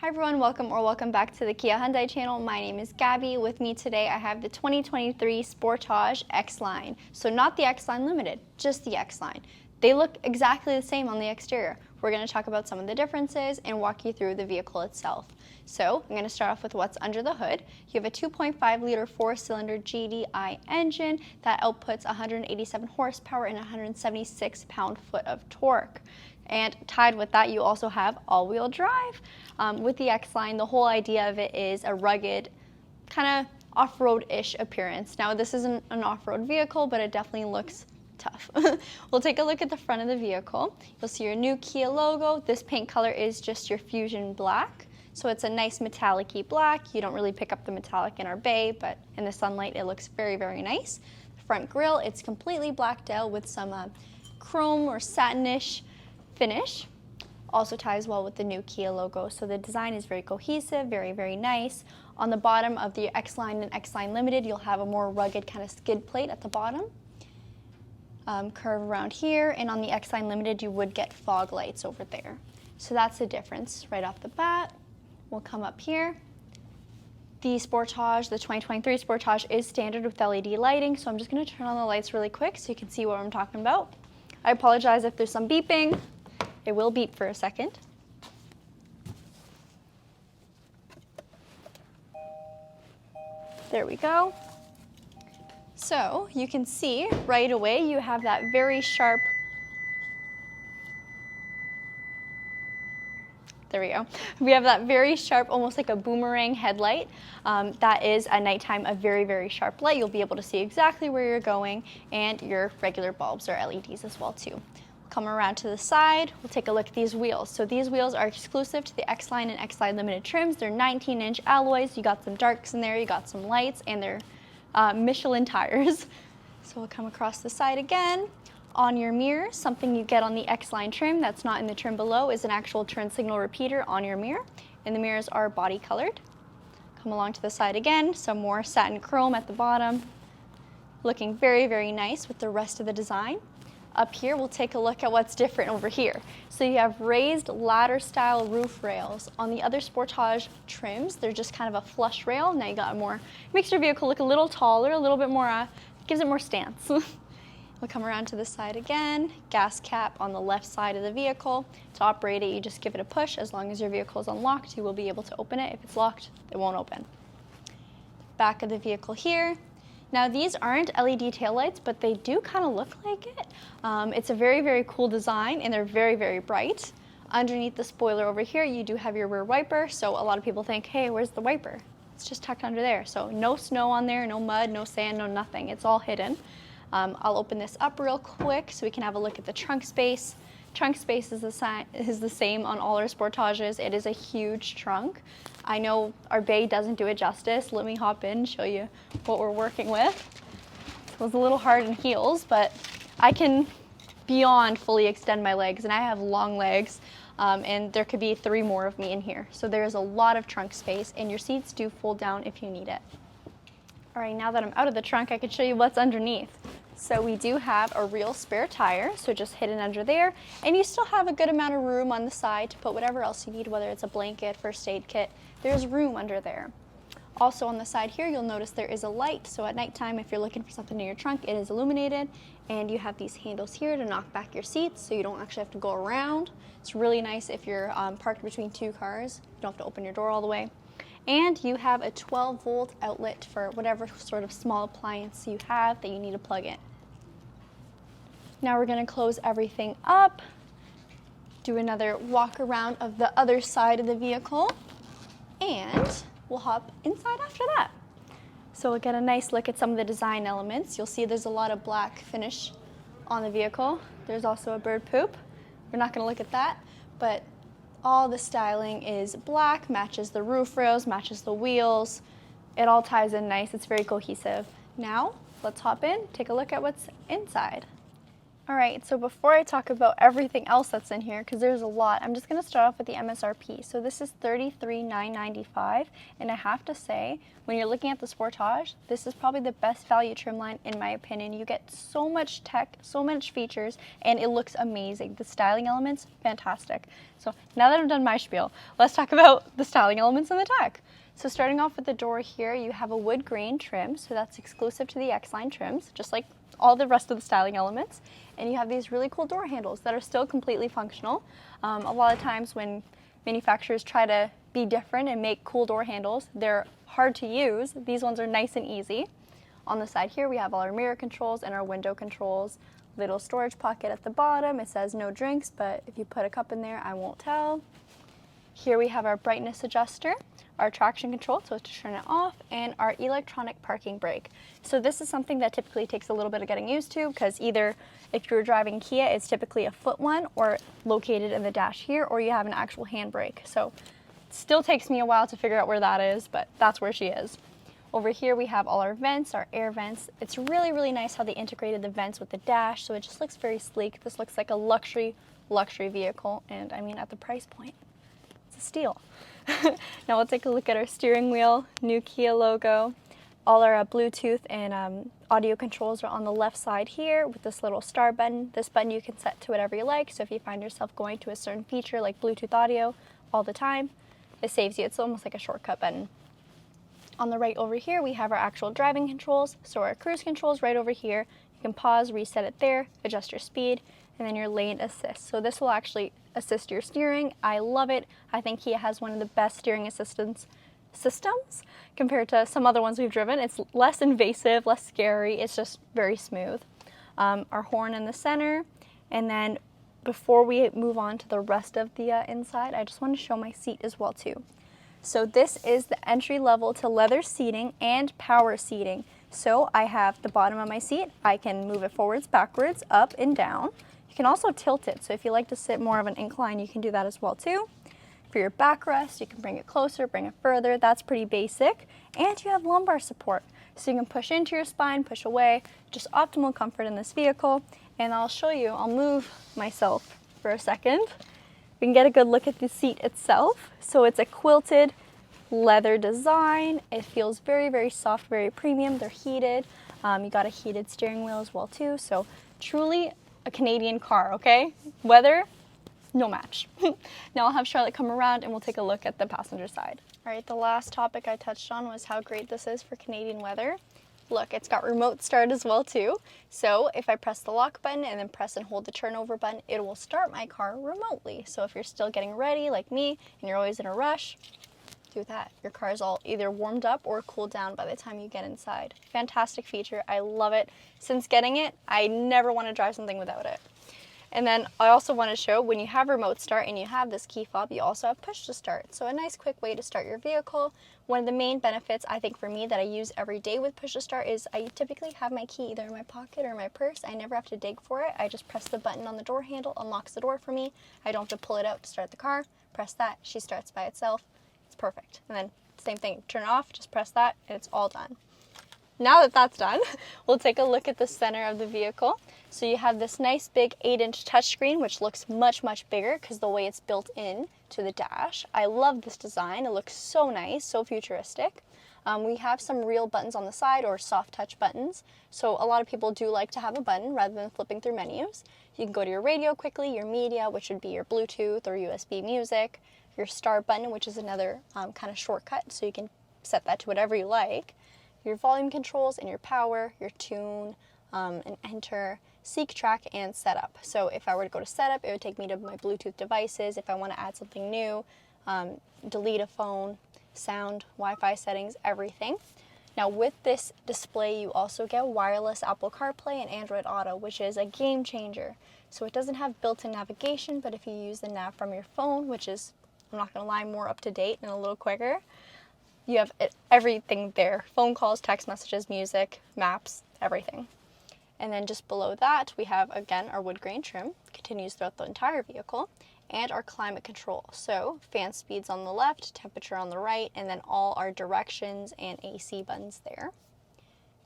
Hi everyone, welcome back to the Kia Hyundai channel. My name is Gabi. With me today I have the 2023 Sportage X-Line. So not the X-Line Limited, just the X-Line. They look exactly the same on the exterior. We're going to talk about some of the differences and walk you through the vehicle itself. So I'm going to start off with what's under the hood. You have a 2.5 liter 4-cylinder GDI engine that outputs 187 horsepower and 176 pound-foot of torque. And tied with that, you also have all-wheel drive. With the X-Line, the whole idea of it is a rugged, kind of off-road-ish appearance. Now, this isn't an off-road vehicle, but it definitely looks tough. We'll take a look at the front of the vehicle. You'll see your new Kia logo. This paint color is just your Fusion Black. So it's a nice metallic-y black. You don't really pick up the metallic in our bay, but in the sunlight, it looks very, very nice. The front grille, it's completely blacked out with some chrome or satinish finish. Also ties well with the new Kia logo. So the design is very cohesive, very, very nice. On the bottom of the X-Line and X-Line Limited, you'll have a more rugged kind of skid plate at the bottom. Curve around here, and on the X-Line Limited, you would get fog lights over there. So that's the difference right off the bat. We'll come up here. The Sportage, the 2023 Sportage is standard with LED lighting, so I'm just going to turn on the lights really quick so you can see what I'm talking about. I apologize if there's some beeping. It will beep for a second. There we go. So you can see right away you have that very sharp, there we go. We have that very sharp, almost like a boomerang headlight. That is at nighttime a very, very sharp light. You'll be able to see exactly where you're going, and your regular bulbs are LEDs as well too. Come around to the side, we'll take a look at these wheels. So these wheels are exclusive to the X-Line and X-Line Limited trims. They're 19-inch alloys. You got some darks in there, you got some lights, and they're Michelin tires. So we'll come across the side again. On your mirror, something you get on the X-Line trim that's not in the trim below is an actual turn signal repeater on your mirror, and the mirrors are body colored. Come along to the side again, some more satin chrome at the bottom. Looking very, very nice with the rest of the design. Up here, we'll take a look at what's different over here. So you have raised ladder-style roof rails. On the other Sportage trims, they're just kind of a flush rail. Now you got a more, makes your vehicle look a little taller, a little bit more, gives it more stance. We'll come around to the side again. Gas cap on the left side of the vehicle. To operate it, you just give it a push. As long as your vehicle is unlocked, you will be able to open it. If it's locked, it won't open. Back of the vehicle here. Now these aren't LED taillights, but they do kind of look like it. It's a very, very cool design, and they're very, very bright. Underneath the spoiler over here, you do have your rear wiper, so a lot of people think, hey, where's the wiper? It's just tucked under there. So no snow on there, no mud, no sand, no nothing. It's all hidden. I'll open this up real quick so we can have a look at the trunk space. Trunk space is the same on all our Sportages. It is a huge trunk. I know our bay doesn't do it justice. Let me hop in and show you what we're working with. It was a little hard in heels, but I can beyond fully extend my legs, and I have long legs, and there could be 3 more of me in here. So there's a lot of trunk space, and your seats do fold down if you need it. All right, now that I'm out of the trunk, I can show you what's underneath. So we do have a real spare tire, so just hidden under there, and you still have a good amount of room on the side to put whatever else you need, whether it's a blanket, first aid kit. There's room under there. Also on the side here, you'll notice there is a light, so at nighttime, if you're looking for something in your trunk, it is illuminated, and you have these handles here to knock back your seats, so you don't actually have to go around. It's really nice if you're parked between 2 cars. You don't have to open your door all the way. And you have a 12-volt outlet for whatever sort of small appliance you have that you need to plug in. Now we're going to close everything up, do another walk around of the other side of the vehicle, and we'll hop inside after that. So we'll get a nice look at some of the design elements. You'll see there's a lot of black finish on the vehicle. There's also a bird poop. We're not going to look at that, but all the styling is black, matches the roof rails, matches the wheels. It all ties in nice. It's very cohesive. Now, let's hop in, take a look at what's inside. All right, so before I talk about everything else that's in here, because there's a lot, I'm just going to start off with the MSRP. So this is $33,995, and I have to say, when you're looking at the Sportage, this is probably the best value trim line in my opinion. You get so much tech, so much features, and it looks amazing. The styling elements, fantastic. So now that I've done my spiel, let's talk about the styling elements and the tech. So starting off with the door here, you have a wood grain trim, so that's exclusive to the X-Line trims, just like all the rest of the styling elements. And you have these really cool door handles that are still completely functional. A lot of times when manufacturers try to be different and make cool door handles, they're hard to use. These ones are nice and easy. On the side here, we have all our mirror controls and our window controls. Little storage pocket at the bottom. It says no drinks, but if you put a cup in there, I won't tell. Here we have our brightness adjuster, our traction control, so to turn it off, and our electronic parking brake. So this is something that typically takes a little bit of getting used to, because either if you're driving Kia, it's typically a foot one, or located in the dash here, or you have an actual handbrake. So it still takes me a while to figure out where that is, but that's where she is. Over here we have all our vents, our air vents. It's really, really nice how they integrated the vents with the dash, so it just looks very sleek. This looks like a luxury vehicle, and I mean, at the price point, it's a steal. Now we'll take a look at our steering wheel, new Kia logo. All our Bluetooth and audio controls are on the left side here with this little star button. This button you can set to whatever you like, so if you find yourself going to a certain feature like Bluetooth audio all the time, it saves you. It's almost like a shortcut button. On the right over here, we have our actual driving controls. So our cruise controls right over here. You can pause, reset it there, adjust your speed, and then your lane assist. So this will actually assist your steering. I love it. I think Kia has one of the best steering assistance systems compared to some other ones we've driven. It's less invasive, less scary. It's just very smooth. Our horn in the center. And then before we move on to the rest of the inside, I just want to show my seat as well too. So this is the entry level to leather seating and power seating. So I have the bottom of my seat. I can move it forwards, backwards, up and down. You can also tilt it, so if you like to sit more of an incline, you can do that as well too. For your backrest, you can bring it closer, bring it further. That's pretty basic. And you have lumbar support, so you can push into your spine, push away. Just optimal comfort in this vehicle. And I'll show you, I'll move myself for a second. We can get a good look at the seat itself. So it's a quilted leather design. It feels very, very soft, very premium. They're heated. You got a heated steering wheel as well too. So truly a Canadian car, okay? Weather, no match. Now I'll have Charlotte come around and we'll take a look at the passenger side. All right, the last topic I touched on was how great this is for Canadian weather. Look, it's got remote start as well too. So if I press the lock button and then press and hold the turnover button, it will start my car remotely. So if you're still getting ready like me and you're always in a rush, do that. Your car is all either warmed up or cooled down by the time you get inside. Fantastic feature. I love it. Since getting it, I never want to drive something without it. And then I also want to show when you have remote start and you have this key fob, you also have push to start. So a nice quick way to start your vehicle. One of the main benefits I think for me that I use every day with push to start is I typically have my key either in my pocket or my purse. I never have to dig for it. I just press the button on the door handle, unlocks the door for me. I don't have to pull it out to start the car. Press that, she starts by itself. It's perfect. And then same thing, turn it off, just press that, and it's all done. Now that that's done, we'll take a look at the center of the vehicle. So you have this nice big 8-inch touchscreen, which looks much, much bigger because the way it's built in to the dash. I love this design. It looks so nice, so futuristic. We have some real buttons on the side or soft touch buttons. So a lot of people do like to have a button rather than flipping through menus. You can go to your radio quickly, your media, which would be your Bluetooth or USB music, your start button, which is another kind of shortcut, so you can set that to whatever you like. Your volume controls and your power, your tune, and enter, seek, track, and setup. So if I were to go to setup, it would take me to my Bluetooth devices. If I want to add something new, delete a phone, sound, Wi-Fi settings, everything. Now with this display, you also get wireless Apple CarPlay and Android Auto, which is a game changer. So it doesn't have built-in navigation, but if you use the nav from your phone, which is, I'm not going to lie, more up to date and a little quicker, you have everything there. Phone calls, text messages, music, maps, everything. And then just below that, we have, again, our wood grain trim, continues throughout the entire vehicle, and our climate control. So fan speeds on the left, temperature on the right, and then all our directions and AC buttons there.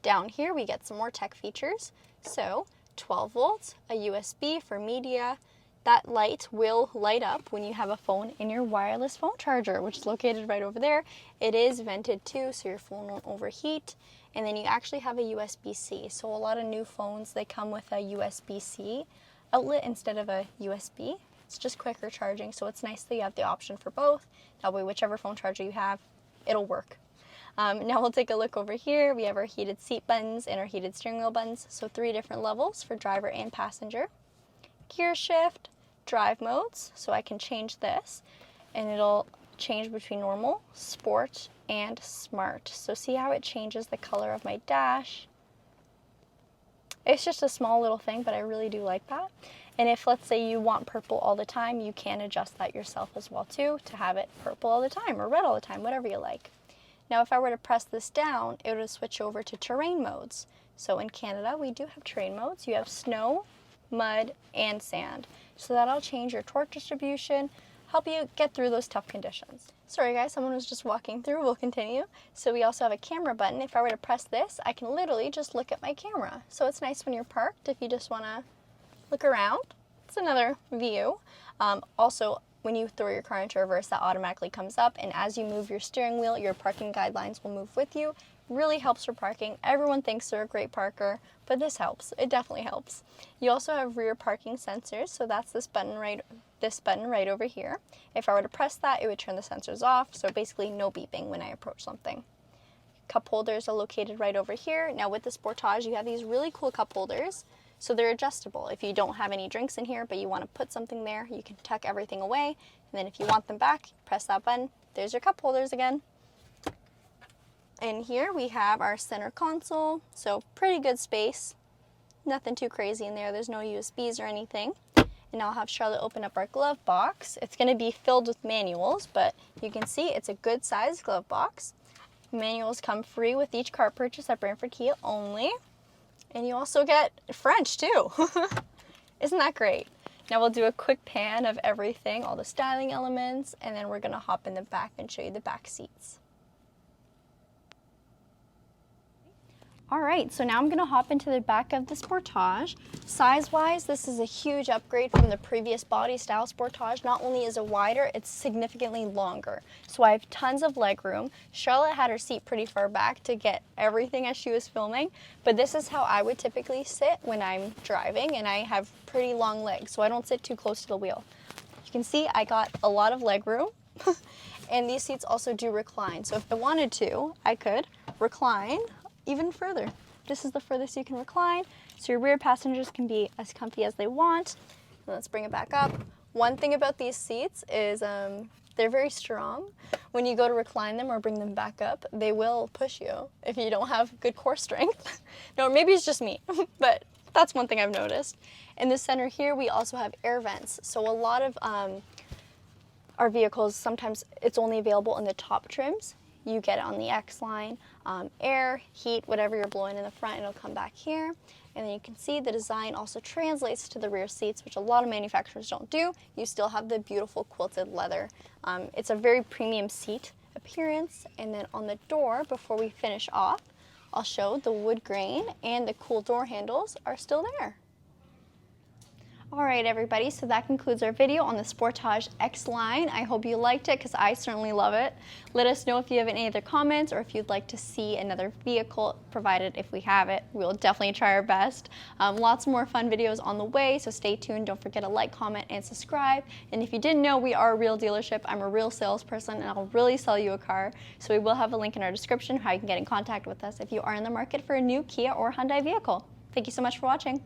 Down here, we get some more tech features. So 12 volts, a USB for media. That light will light up when you have a phone in your wireless phone charger, which is located right over there. It is vented too, so your phone won't overheat. And then you actually have a USB-C. So a lot of new phones, they come with a USB-C outlet instead of a USB. It's just quicker charging, so it's nice that you have the option for both. That way, whichever phone charger you have, it'll work. Now we'll take a look over here. We have our heated seat buttons and our heated steering wheel buttons. So 3 different levels for driver and passenger. Gear shift, drive modes, so I can change this and it'll change between normal, sport, and smart. So see how it changes the color of my dash? It's just a small little thing, but I really do like that. And if, let's say, you want purple all the time, you can adjust that yourself as well too, to have it purple all the time or red all the time, whatever you like. Now if I were to press this down, it would switch over to terrain modes. So in Canada, we do have terrain modes. You have snow, mud, and sand. So that'll change your torque distribution, help you get through those tough conditions. Sorry guys, someone was just walking through. We'll continue. So we also have a camera button. If I were to press this, I can literally just look at my camera. So it's nice when you're parked if you just want to look around. It's another view. Also, when you throw your car into reverse, that automatically comes up, and as you move your steering wheel, your parking guidelines will move with you. Really helps for parking. Everyone thinks they're a great parker, but this helps. It definitely helps. You also have rear parking sensors, so that's this button right over here. If I were to press that, it would turn the sensors off, so basically no beeping when I approach something. Cup holders are located right over here. Now with the Sportage, you have these really cool cup holders, so they're adjustable. If you don't have any drinks in here, but you want to put something there, you can tuck everything away, and then if you want them back, press that button. There's your cup holders again. And here we have our center console, so pretty good space. Nothing too crazy in there. There's no USBs or anything. And I'll have Charlotte open up our glove box. It's going to be filled with manuals, but you can see it's a good sized glove box. Manuals come free with each car purchase at Brantford Kia only. And you also get French too. Isn't that great? Now we'll do a quick pan of everything, all the styling elements, and then we're going to hop in the back and show you the back seats. Alright, so now I'm going to hop into the back of the Sportage. Size-wise, this is a huge upgrade from the previous body style Sportage. Not only is it wider, it's significantly longer. So I have tons of leg room. Charlotte had her seat pretty far back to get everything as she was filming, but this is how I would typically sit when I'm driving, and I have pretty long legs, so I don't sit too close to the wheel. You can see I got a lot of leg room, and these seats also do recline. So if I wanted to, I could recline even further. This is the furthest you can recline, so your rear passengers can be as comfy as they want. Let's bring it back up. One thing about these seats is they're very strong. When you go to recline them or bring them back up, they will push you if you don't have good core strength. No, maybe it's just me, but that's one thing I've noticed. In the center here, we also have air vents. So a lot of our vehicles, sometimes it's only available in the top trims. You get it on the X-Line, air, heat, whatever you're blowing in the front, it'll come back here. And then you can see the design also translates to the rear seats, which a lot of manufacturers don't do. You still have the beautiful quilted leather. It's a very premium seat appearance. And then on the door, before we finish off, I'll show the wood grain and the cool door handles are still there. Alright everybody, so that concludes our video on the Sportage X-Line. I hope you liked it because I certainly love it. Let us know if you have any other comments or if you'd like to see another vehicle, provided if we have it. We'll definitely try our best. Lots more fun videos on the way, so stay tuned. Don't forget to like, comment, and subscribe. And if you didn't know, we are a real dealership. I'm a real salesperson and I'll really sell you a car. So we will have a link in our description how you can get in contact with us if you are in the market for a new Kia or Hyundai vehicle. Thank you so much for watching.